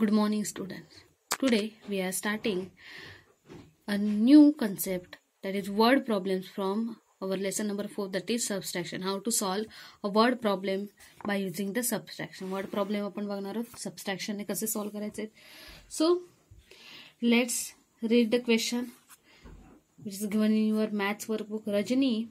Good morning, students. Today we are starting a new concept, that is word problems, from our lesson number 4, that is subtraction. How to solve a word problem by using the subtraction. Word problem आपण बघणार आहोत, subtraction ने कसे solve करायचे. So let's read the question which is given in your maths workbook. Rajni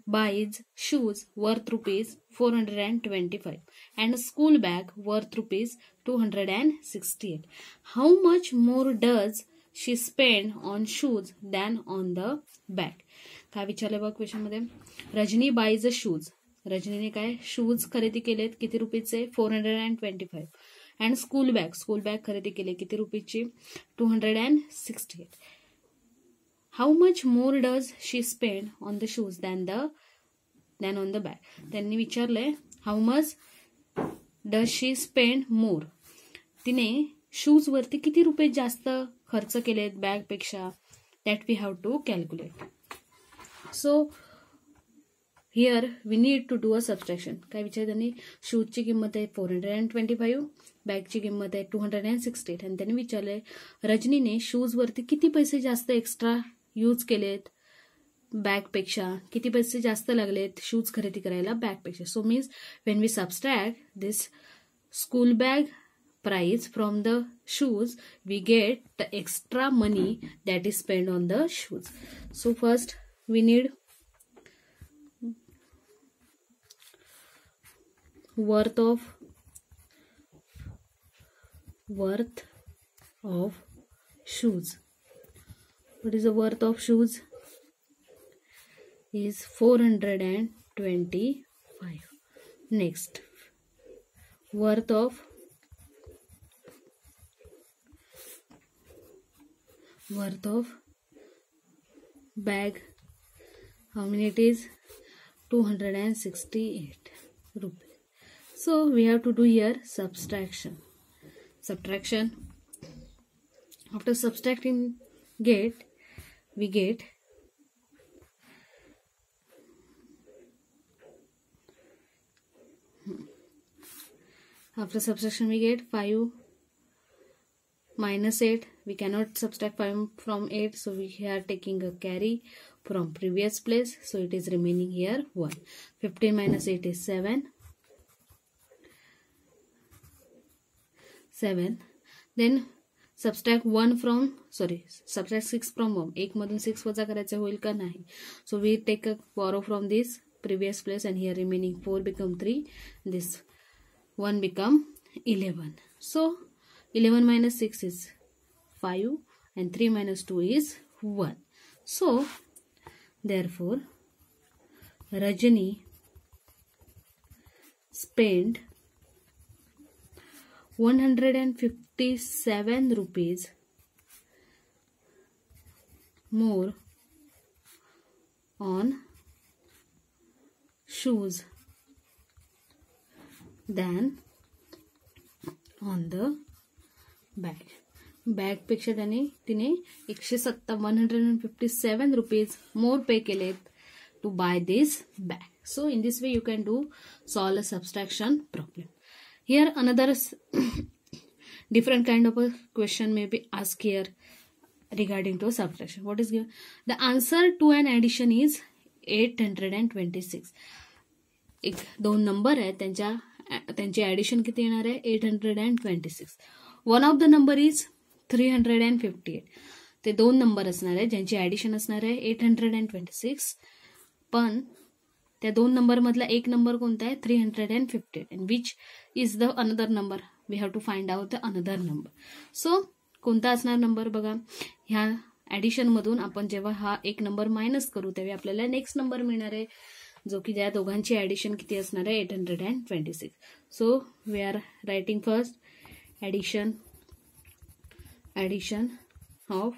buys shoes worth rupees 425 and a school bag worth rupees 268. How much more does she spend on shoes than on the bag? काय विचारले बघ question मध्ये. रजनी बाईज अ shoes. रजनीने काय shoes खरेदी केलेत, किती रुपीचे? 425. And school bag खरेदी केले, किती रुपीची? 268. How much more does she spend on the shoes than on the bag. त्यांनी विचारलंय how much does she spend more. तिने शूज वरती किती रुपये जास्त खर्च केलेत बॅग पेक्षा. That we have to calculate. So here we need to do a subtraction. काय विचार त्यांनी, शूजची किंमत आहे 425, बॅगची किंमत आहे 268 आणि त्यांनी विचारलंय रजनीने शूज वरती किती पैसे जास्त एक्स्ट्रा यूज केलेत बॅग पेक्षा, किती पैसे जास्त लागलेत शूज खरेदी करायला बॅग पेक्षा. So means when we subtract this school bag price from the shoes, we get the extra money that is spent on the shoes. So first we need worth of shoes. What is the worth of shoes? Is 425. Next, worth of bag, how many it is? 268 rupees. So we have to do here subtraction. After subtracting we get after subtraction we get 5 minus 8. We cannot subtract 5 from 8, so we are taking a carry from previous place, so it is remaining here 1. 15 minus 8 is 7. Then subtract 6 from 1. 1 मधून 6 वजा करायचे होईल का नाही. So we take a borrow from this previous place and here remaining 4 become 3. This 1 become 11. So 11 minus 6 is 5 and 3 minus 2 is 1. So therefore Rajani spent 157 rupees more on shoes than on the bag पेक्षा तिने 157 rupees more pay केलेत to buy this bag. So in this way you can do solve a subtraction problem. Here another different kind of a question may be asked here regarding to subtraction. What is given? The answer to an addition is 826. एक दोन number आहे, त्यांचे addition किती येणार आहे? 826. One of the number is 358. ते दोन number असणार आहे ज्यांची ऍडिशन असणार आहे 826. पण त्या दोन नंबर मधला एक नंबर कोणता आहे? 358. And which is the another number? We have to find out the another number. So कोणता असणार नंबर बघा. ह्या ऍडिशन मधून आपण जेव्हा हा एक नंबर मायनस करू तेव्हा आपल्याला नेक्स्ट नंबर मिळणार आहे, जो की त्या दोघांची ऍडिशन किती असणार आहे? 826. So we are writing first addition of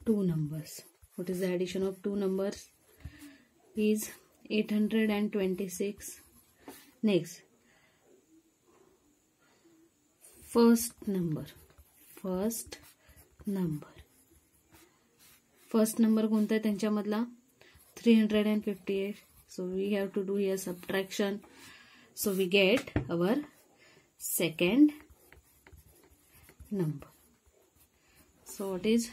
two numbers. What is the addition of two numbers? Is 826. Next, first number कोणता आहे त्यांच्यामधला? 358. So we have to do here subtraction. So we get our second number. So what is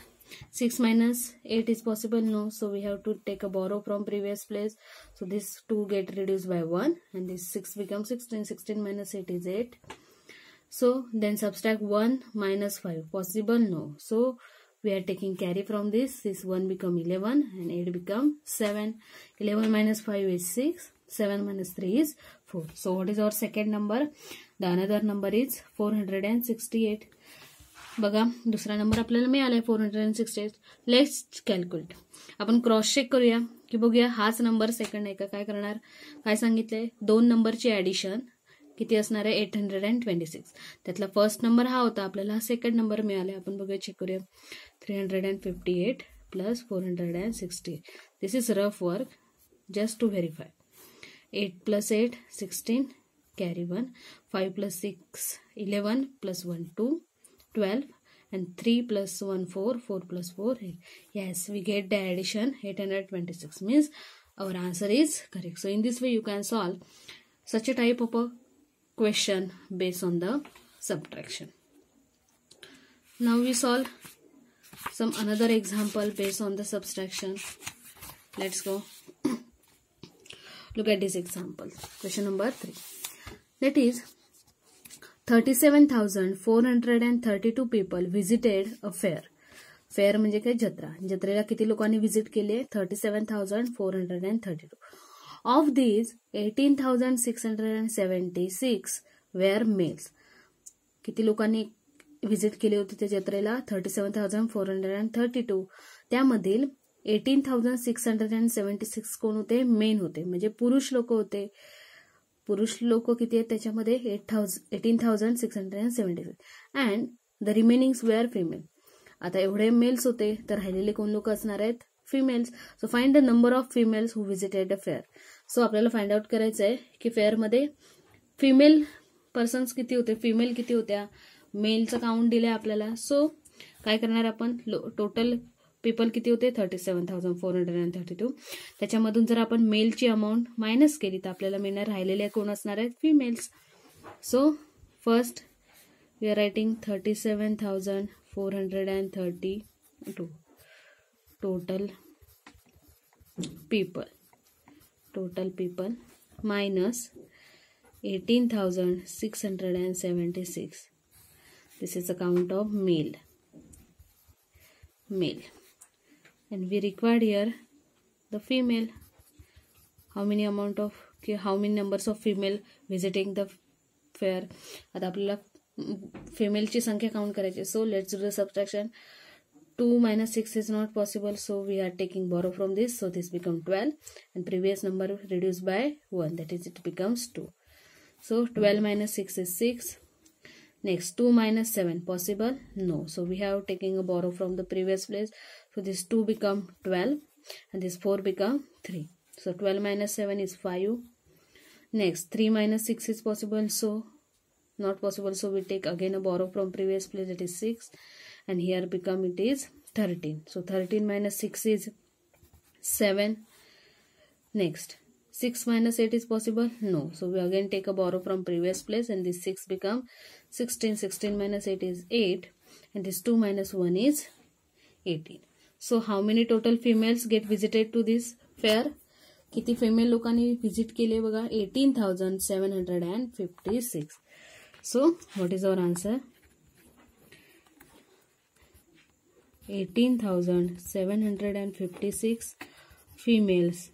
6 minus 8 is possible? No. So we have to take a borrow from previous place. So this 2 get reduced by 1 and this 6 becomes 16. 16 minus 8 is 8. So then subtract 1 minus 5. Possible? No. So we are taking carry from this. This 1 become 11 and 8 become 7. 11 minus 5 is 6. 7 minus 3 is 4. So what is our second number? The another number is 468. बघा दुसरा number आपल्याला मिळाला आहे 468. Let's calculate. आपण cross check करूया की बघूया हाच नंबर सेकंड आहे का. काय करणार, काय सांगितलंय, दोन नंबरची ऍडिशन किती असणार आहे 826. त्यातला फर्स्ट नंबर हा होता, आपल्याला हा सेकंड नंबर मिळाला. आपण बघूया, चेक करूया. 358 plus 468. This is rough work just to verify. 8 plus 8 16, carry 1. 5 plus 6 11 plus 1 2 12 and 3 plus 1 4, 4 plus 4 8. Yes, we get the addition 826, means our answer is correct. So in this way you can solve such a type of a question based on the subtraction. Now we solve some another example based on the subtraction. Let's go. Look at this example. Question number 3. That is 37,432 people visited a fair. Fair म्हणजे काय, जत्रा. जत्रेला किती लोकांनी visit केले? 37,432. Of these 18,676 were males. किती लोकांनी visit केले होते त्या जत्रेला? 37,432. त्यामधील 18,676 कोण होते? मेन होते, म्हणजे पुरुष लोक होते. पुरुष लोक किती आहेत त्याच्यामध्ये? 18,676 and the remainings were female. आता एवढे मेल्स होते तर राहिलेले कोण लोक असणार आहेत? Females. So find the number of females who visited the fair. So आपल्याला फाइंड आउट करायचं आहे की फेअरमध्ये फिमेल पर्सन्स किती होते, फिमेल किती होत्या. मेलचं काउंट दिलंय आपल्याला. सो काय करणार आपण, टोटल पीपल किती होते? 37,432. त्याच्यामधून जर आपण मेलची अमाऊंट मायनस केली तर आपल्याला मिळणार राहिलेले कोण असणार आहेत? Females. So first we are writing 37,432 total people minus 18,676. This is the count of male. And we required here the female. How many numbers of female visiting the fair? आता आपल्याला femaleची संख्या काउंट करायची. So let's do the subtraction. 2 minus 6 is not possible, so we are taking borrow from this. So this becomes 12 and previous number reduced by 1, that is it becomes 2. So 12 minus 6 is 6. Next 2 minus 7 possible? No. So we have taken a borrow from the previous place. So this 2 become 12 and this 4 become 3. So 12 minus 7 is 5. Next 3 minus 6 is possible, so not possible. So we take again a borrow from previous place, that is 6. And here become it is 13. So 13 minus 6 is 7. Next 6 minus 8 is possible? No. So we again take a borrow from previous place and this 6 become 16. 16 minus 8 is 8 and this 2 minus 1 is 18. So how many total females get visited to this fair? किती female लोकांनी visit केले बघा? 18,756. So what is our answer? 18,756 females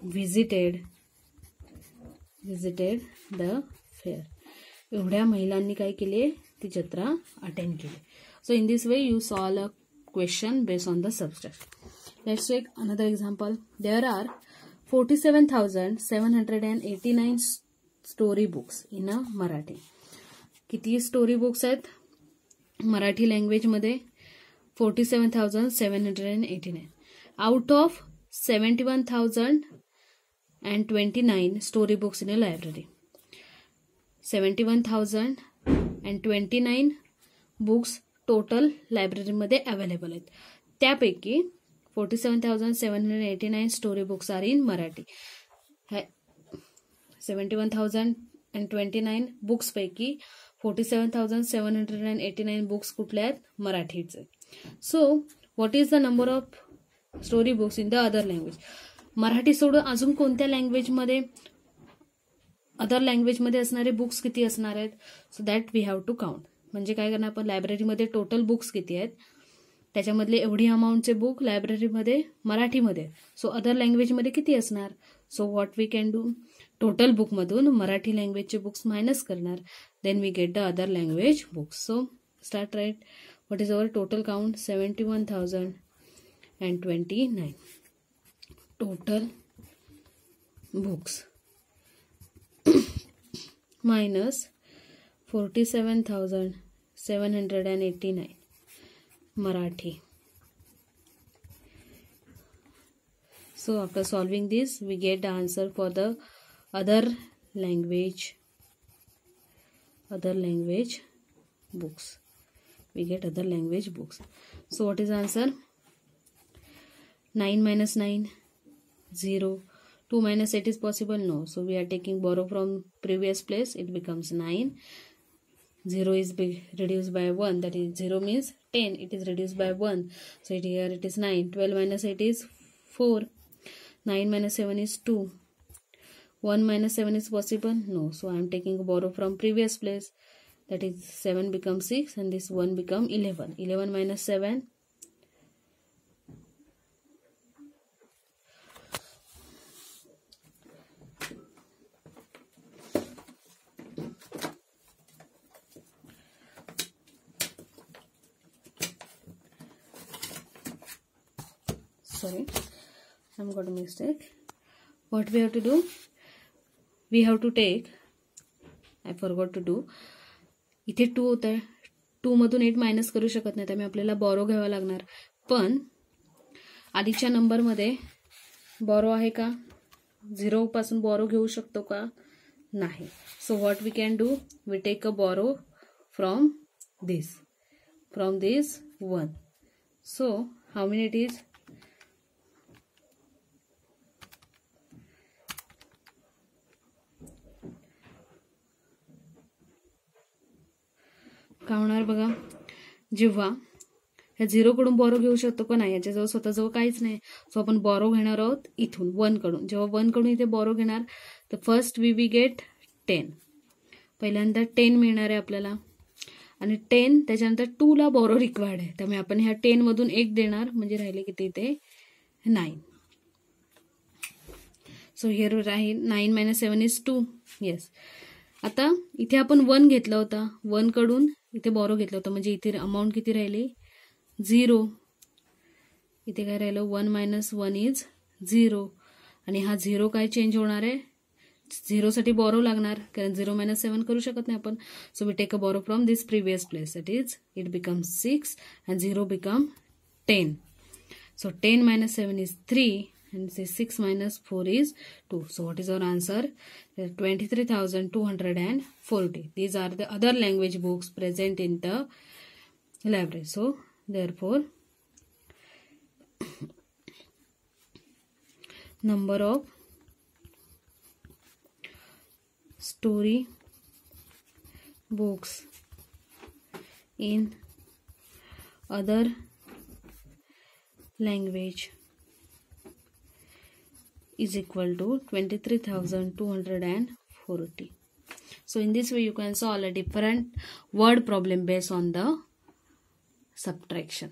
visited the fair. एवढ्या महिलांनी काय केले? ती जत्रा अटेंड केली. So in this way you solve a question based on the subtraction. Let's take another example. There are 47,789 story books in a Marathi. किती story books आहेत Marathi language मध्ये? 47,789. Out of 71,029 story books in a library. 71,029 books total library मध्ये available आहेत. त्यापैकी 47,789 story books are in Marathi. 71,000 229 बुक्सपैकी 47,789 books कुठल्या आहेत? मराठीचे. So what is the number of story books in the other language? Marathi सोडून अजून कोणत्या लँग्वेजमध्ये, अदर लँग्वेजमध्ये असणारे बुक्स किती असणार आहेत? So that we have to count. म्हणजे काय करणार आपण, लायब्ररीमध्ये टोटल बुक्स किती आहेत, त्याच्यामधले एवढी अमाऊंटचे बुक लायब्ररीमध्ये मराठीमध्ये, सो अदर लँग्वेजमध्ये किती असणार? So what we can do, total बुकमधून मराठी लँग्वेजचे बुक्स मायनस करणार, then we get the other language books. So start right. What is our total count? 71,029 total books minus 47,789 Marathi. So after solving this, we get the answer for the other language books. We get other language books. So what is the answer? 9 minus 9, 0. 2 minus 8 is possible? No. So we are taking borrow from previous place. It becomes 9. 0 is reduced by 1. That is 0 means 10. It is reduced by 1. So here it is 9. 12 minus 8 is 4. 9 minus 7 is 2. 1 minus 7 is possible? No. So I am taking a borrow from previous place. That is 7 becomes 6 and this 1 become 11. 11 minus 7. Sorry, I'm got a mistake. What we have to do? We have to take, I forgot to do, इथे 2 होत आहे, 2 मधून 8 minus करू शकत नाही, त्यामुळे आपल्याला borrow घ्यावा लागणार. पण आधीच्या नंबरमध्ये बॉरो आहे का? 0 पासून बॉरो घेऊ शकतो का? नाही. So what we can do, we take a borrow from this 1. So how many it is? काय होणार बघा, जेव्हा ह्या 0 कडून बॉरो घेऊ शकतो का नाही, याच्याजवळ स्वतःजवळ काहीच नाही, सो आपण बॉरो घेणार आहोत इथून 1 कडून. जेव्हा 1 कडून इथे बॉरो घेणार तर फर्स्ट वी गेट 10. पहिल्यांदा 10 मिळणार आहे आपल्याला आणि 10 त्याच्यानंतर 2 ला बॉरो रिक्वायर्ड आहे, त्यामुळे आपण ह्या 10 मधून 1 देणार, म्हणजे राहिले किती इथे 9. So here Raheel 9 minus 7 is 2. Yes. आता इथे आपण 1 घेतला होता, 1 कडून इथे बॉरो घेतला होता, म्हणजे इथे अमाऊंट किती राहिली? 0. इथे काय राहिलं? 1 minus 1 is 0. आणि हा 0 काय चेंज होणार आहे? 0 साठी बॉरो लागणार, कारण 0 minus 7 करू शकत नाही आपण. So we take a borrow from this previous place. That is it becomes 6 and 0 become 10. So 10 minus 7 is 3 and 6 minus 4 is 2. So what is our answer? 23,240. These are the other language books present in the library. So therefore number of story books in other language is equal to 23,240. So in this way you can solve a different word problem based on the subtraction.